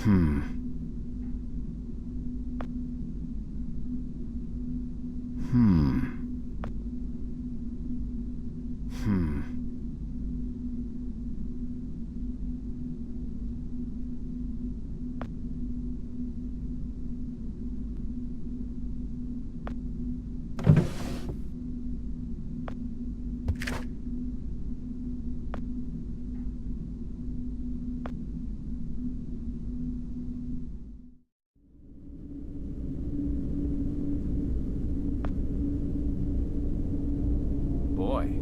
Hmm. Hmm. Hmm. Boy.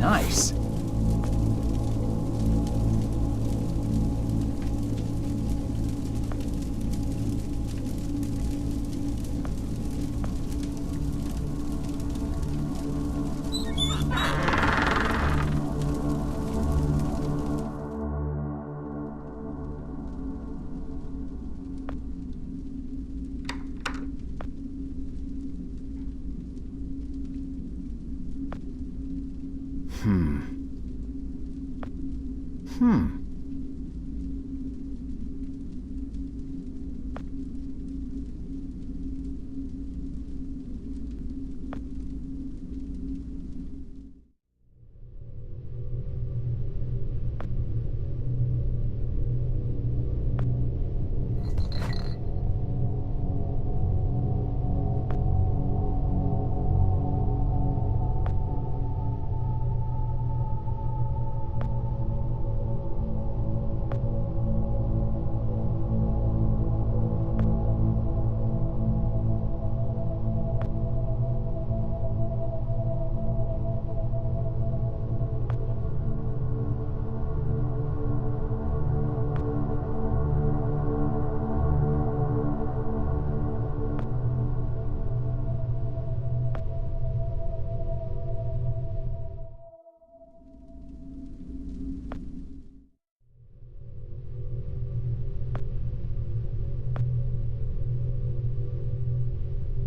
Nice. Hmm. Hmm.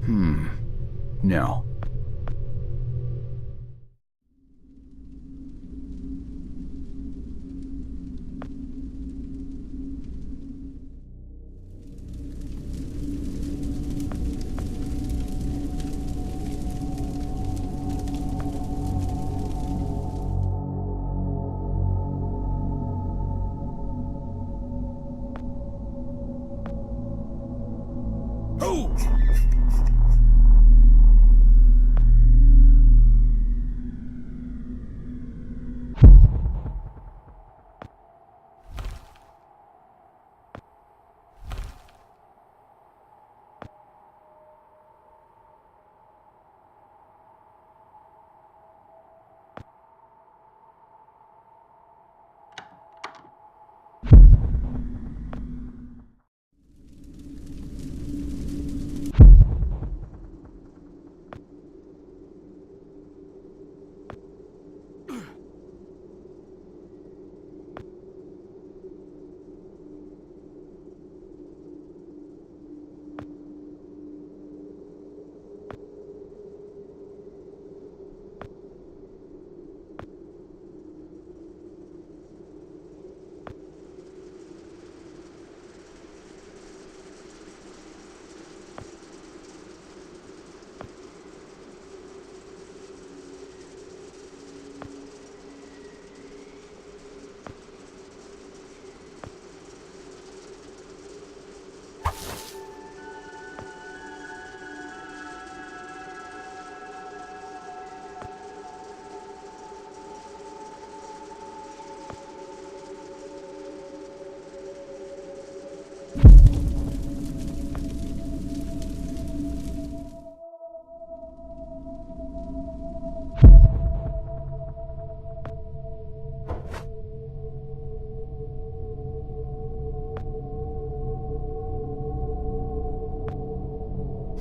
Hmm. No.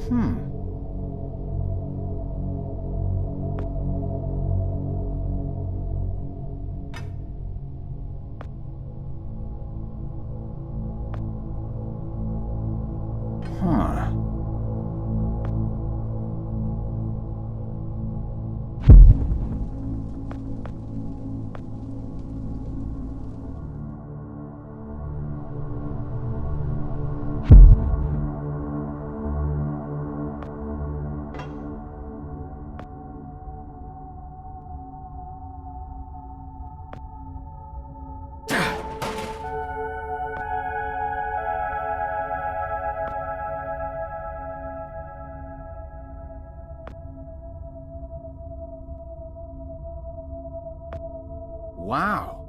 Hmm. Huh. Wow.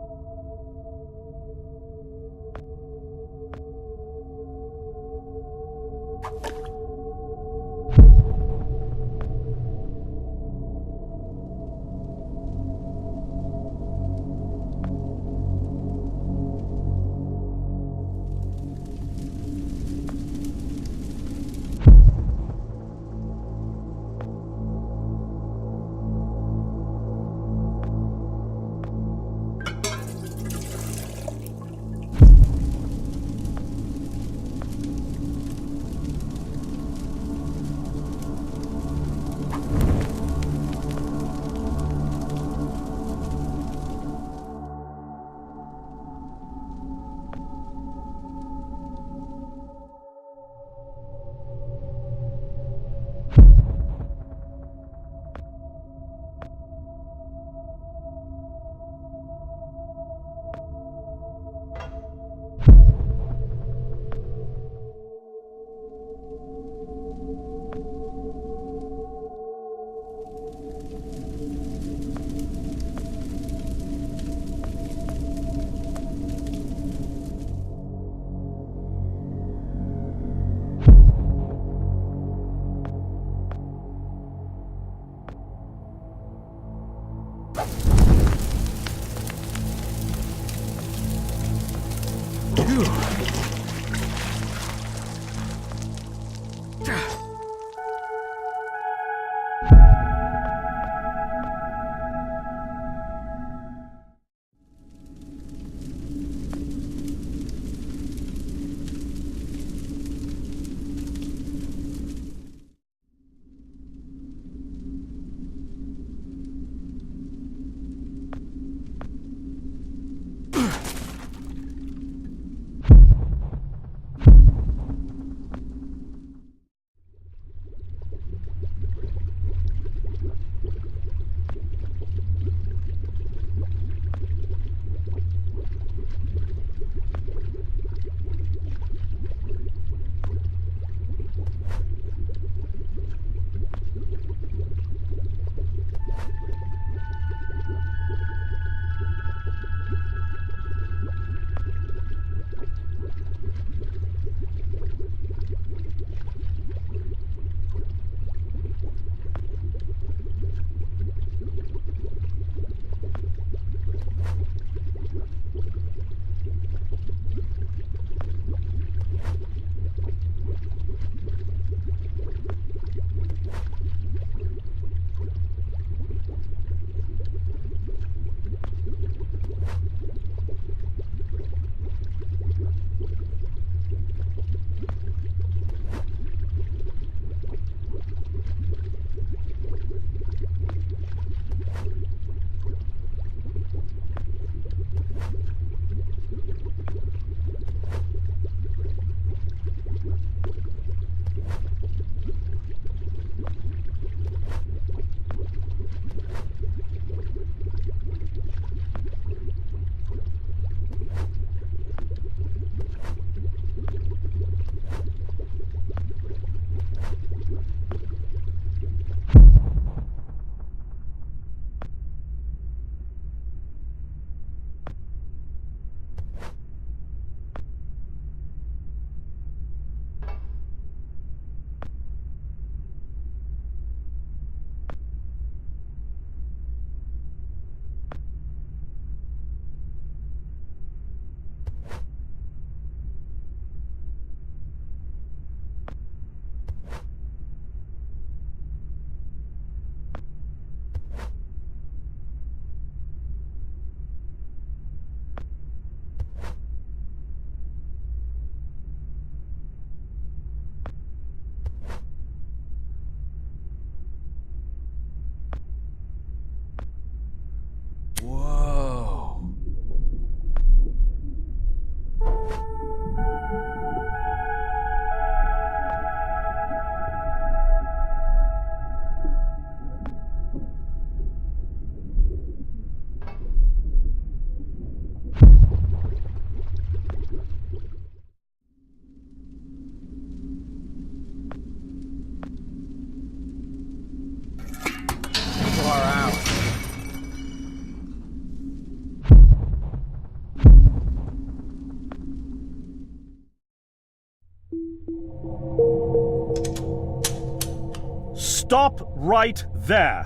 Stop right there!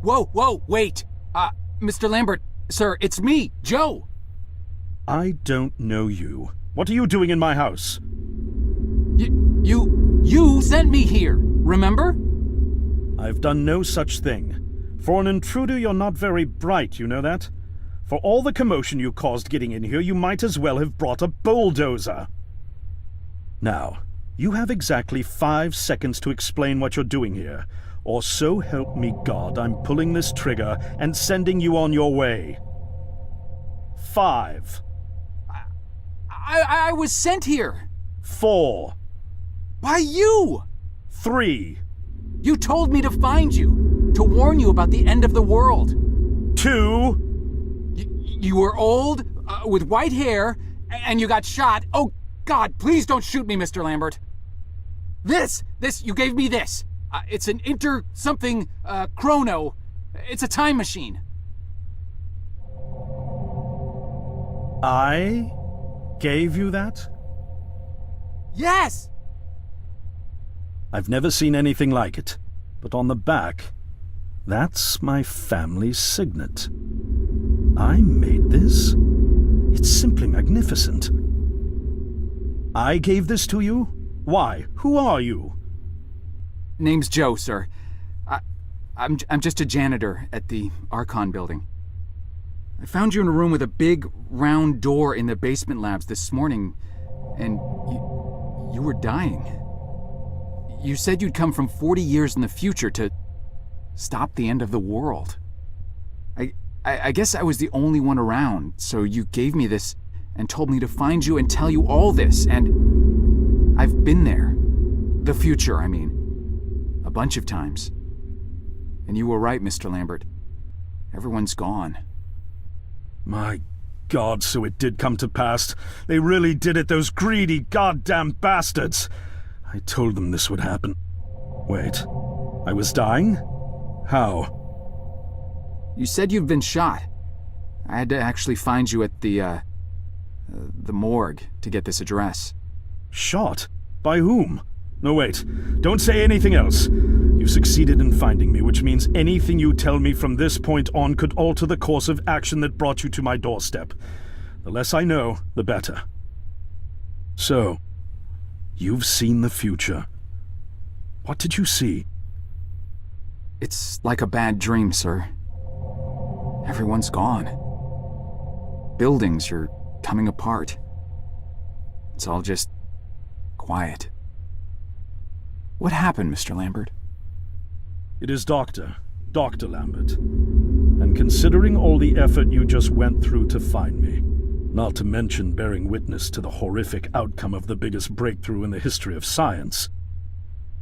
Whoa, wait! Mr. Lambert, sir, it's me, Joe! I don't know you. What are you doing in my house? You sent me here, remember? I've done no such thing. For an intruder, you're not very bright, you know that? For all the commotion you caused getting in here, you might as well have brought a bulldozer. Now, you have exactly 5 seconds to explain what you're doing here, or so help me God, I'm pulling this trigger and sending you on your way. 5. I was sent here. 4. By you! 3. You told me to find you, to warn you about the end of the world. 2. You were old, with white hair, and you got shot. Oh, God, please don't shoot me, Mr. Lambert. This, you gave me this. It's an chrono. It's a time machine. I gave you that? Yes! I've never seen anything like it, but on the back, that's my family's signet. I made this? It's simply magnificent. I gave this to you? Why? Who are you? Name's Joe, sir. I'm just a janitor at the Archon building. I found you in a room with a big, round door in the basement labs this morning, and you were dying. You said you'd come from 40 years in the future to stop the end of the world. I guess I was the only one around, so you gave me this and told me to find you and tell you all this, and I've been there. The future, I mean. A bunch of times. And you were right, Mr. Lambert. Everyone's gone. My God, so it did come to pass. They really did it, those greedy goddamn bastards. I told them this would happen. Wait, I was dying? How? You said you've been shot. I had to actually find you at the morgue to get this address. Shot? By whom? No, wait. Don't say anything else. You've succeeded in finding me, which means anything you tell me from this point on could alter the course of action that brought you to my doorstep. The less I know, the better. So, you've seen the future. What did you see? It's like a bad dream, sir. Everyone's gone. Buildings are coming apart. It's all just quiet. What happened, Mr. Lambert? It is Dr. Lambert. And considering all the effort you just went through to find me, not to mention bearing witness to the horrific outcome of the biggest breakthrough in the history of science,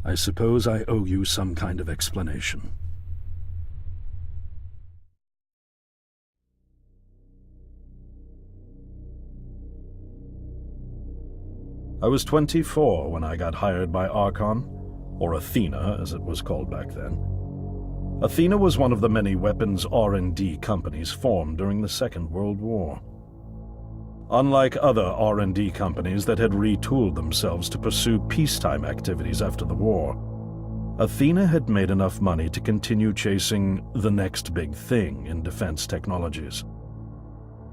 I suppose I owe you some kind of explanation. I was 24 when I got hired by Archon, or Athena as it was called back then. Athena was one of the many weapons R&D companies formed during the Second World War. Unlike other R&D companies that had retooled themselves to pursue peacetime activities after the war, Athena had made enough money to continue chasing the next big thing in defense technologies.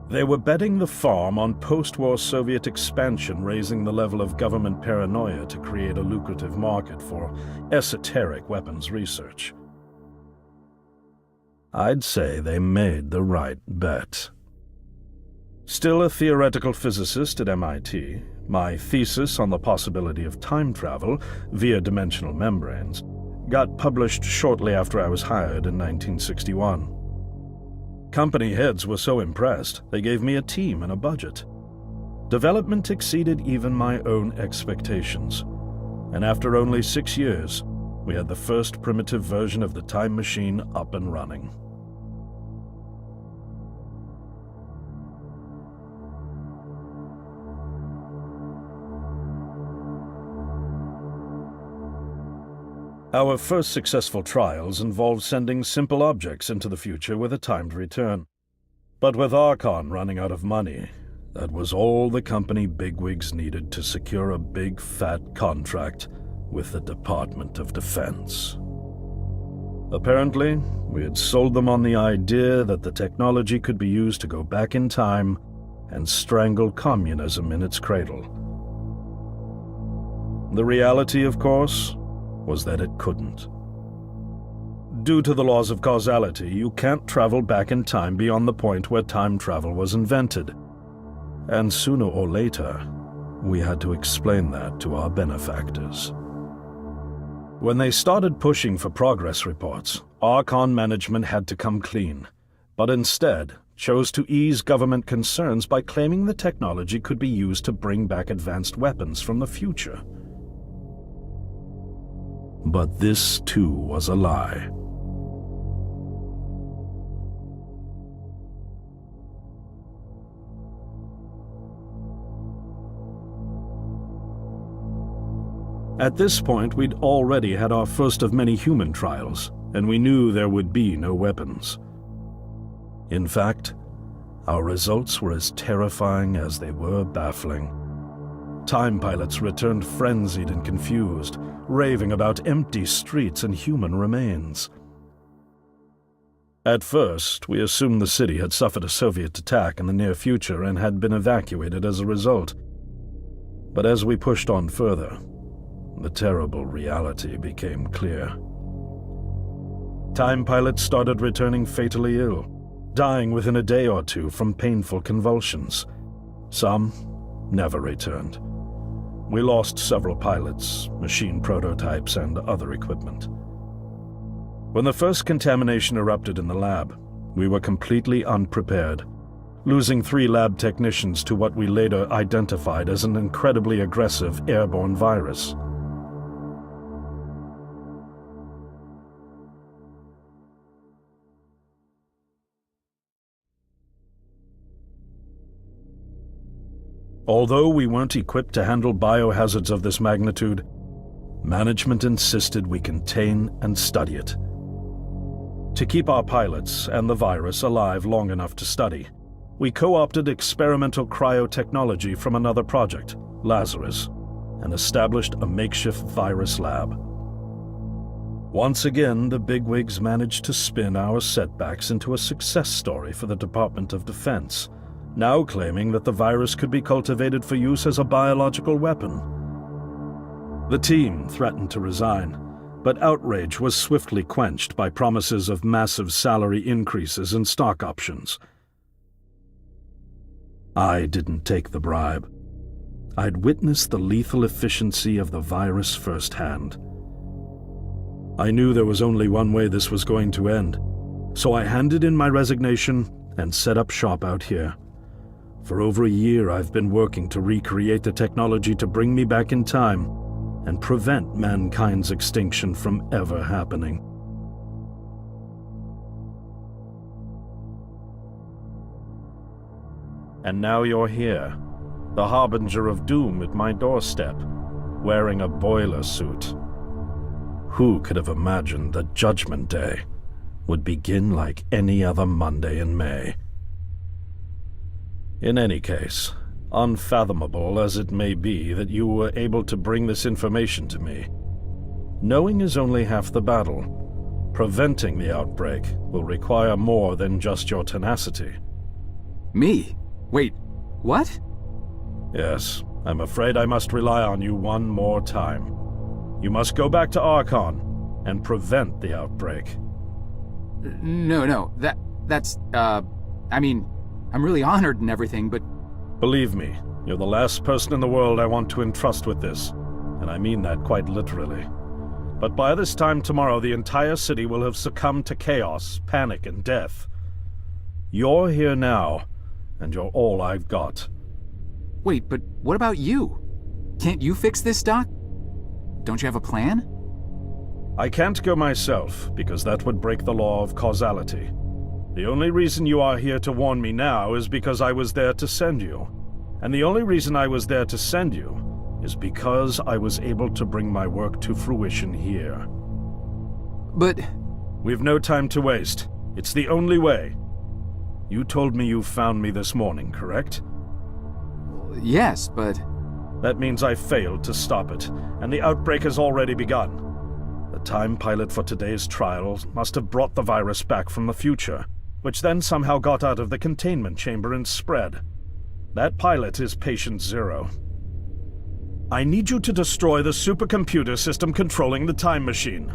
They were betting the farm on post-war Soviet expansion, raising the level of government paranoia to create a lucrative market for esoteric weapons research. I'd say they made the right bet. Still a theoretical physicist at MIT, my thesis on the possibility of time travel via dimensional membranes got published shortly after I was hired in 1961. Company heads were so impressed, they gave me a team and a budget. Development exceeded even my own expectations, and after only 6 years, we had the first primitive version of the time machine up and running. Our first successful trials involved sending simple objects into the future with a timed return. But with Archon running out of money, that was all the company bigwigs needed to secure a big fat contract with the Department of Defense. Apparently, we had sold them on the idea that the technology could be used to go back in time and strangle communism in its cradle. The reality, of course, was that it couldn't. Due to the laws of causality, you can't travel back in time beyond the point where time travel was invented. And sooner or later, we had to explain that to our benefactors. When they started pushing for progress reports, Archon management had to come clean, but instead chose to ease government concerns by claiming the technology could be used to bring back advanced weapons from the future. But this, too, was a lie. At this point, we'd already had our first of many human trials, and we knew there would be no weapons. In fact, our results were as terrifying as they were baffling. Time pilots returned frenzied and confused, raving about empty streets and human remains. At first, we assumed the city had suffered a Soviet attack in the near future and had been evacuated as a result. But as we pushed on further, the terrible reality became clear. Time pilots started returning fatally ill, dying within a day or two from painful convulsions. Some never returned. We lost several pilots, machine prototypes, and other equipment. When the first contamination erupted in the lab, we were completely unprepared, losing 3 lab technicians to what we later identified as an incredibly aggressive airborne virus. Although we weren't equipped to handle biohazards of this magnitude, management insisted we contain and study it. To keep our pilots and the virus alive long enough to study, we co-opted experimental cryotechnology from another project, Lazarus, and established a makeshift virus lab. Once again, the bigwigs managed to spin our setbacks into a success story for the Department of Defense, now claiming that the virus could be cultivated for use as a biological weapon. The team threatened to resign, but outrage was swiftly quenched by promises of massive salary increases and stock options. I didn't take the bribe. I'd witnessed the lethal efficiency of the virus firsthand. I knew there was only one way this was going to end, so I handed in my resignation and set up shop out here. For over a year, I've been working to recreate the technology to bring me back in time and prevent mankind's extinction from ever happening. And now you're here, the harbinger of doom at my doorstep, wearing a boiler suit. Who could have imagined that Judgment Day would begin like any other Monday in May? In any case, unfathomable as it may be that you were able to bring this information to me, knowing is only half the battle. Preventing the outbreak will require more than just your tenacity. Me? Wait, what? Yes, I'm afraid I must rely on you one more time. You must go back to Archon and prevent the outbreak. No, that's, I mean, I'm really honored and everything, but... Believe me, you're the last person in the world I want to entrust with this, and I mean that quite literally. But by this time tomorrow, the entire city will have succumbed to chaos, panic, and death. You're here now, and you're all I've got. Wait, but what about you? Can't you fix this, Doc? Don't you have a plan? I can't go myself, because that would break the law of causality. The only reason you are here to warn me now is because I was there to send you. And the only reason I was there to send you is because I was able to bring my work to fruition here. But... We've no time to waste. It's the only way. You told me you found me this morning, correct? Yes, but... That means I failed to stop it, and the outbreak has already begun. The time pilot for today's trial must have brought the virus back from the future, which then somehow got out of the containment chamber and spread. That pilot is Patient Zero. I need you to destroy the supercomputer system controlling the time machine.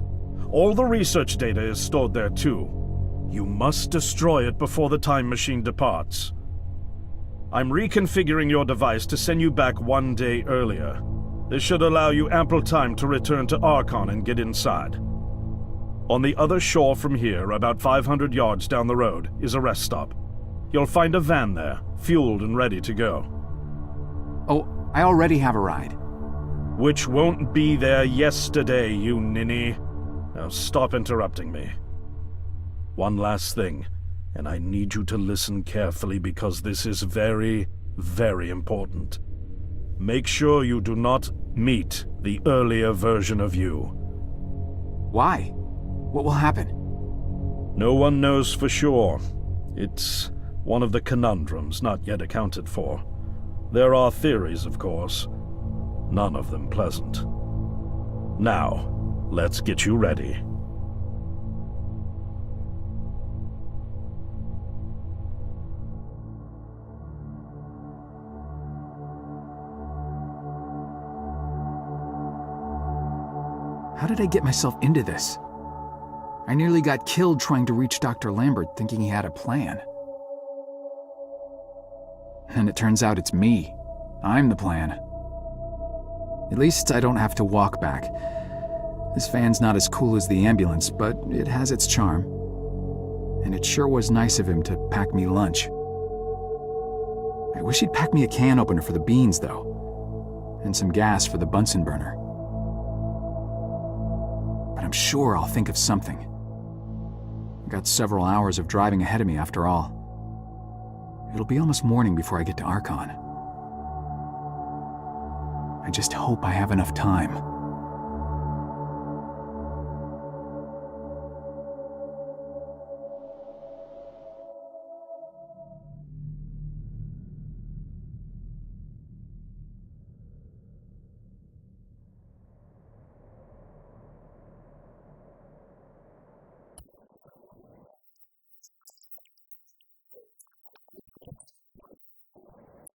All the research data is stored there too. You must destroy it before the time machine departs. I'm reconfiguring your device to send you back 1 day earlier. This should allow you ample time to return to Archon and get inside. On the other shore from here, about 500 yards down the road, is a rest stop. You'll find a van there, fueled and ready to go. Oh, I already have a ride. Which won't be there yesterday, you ninny. Now stop interrupting me. One last thing, and I need you to listen carefully because this is very, very important. Make sure you do not meet the earlier version of you. Why? What will happen? No one knows for sure. It's one of the conundrums not yet accounted for. There are theories, of course. None of them pleasant. Now, let's get you ready. How did I get myself into this? I nearly got killed trying to reach Dr. Lambert thinking he had a plan. And it turns out it's me. I'm the plan. At least I don't have to walk back. This van's not as cool as the ambulance, but it has its charm. And it sure was nice of him to pack me lunch. I wish he'd pack me a can opener for the beans, though. And some gas for the Bunsen burner. But I'm sure I'll think of something. I've got several hours of driving ahead of me after all. It'll be almost morning before I get to Archon. I just hope I have enough time.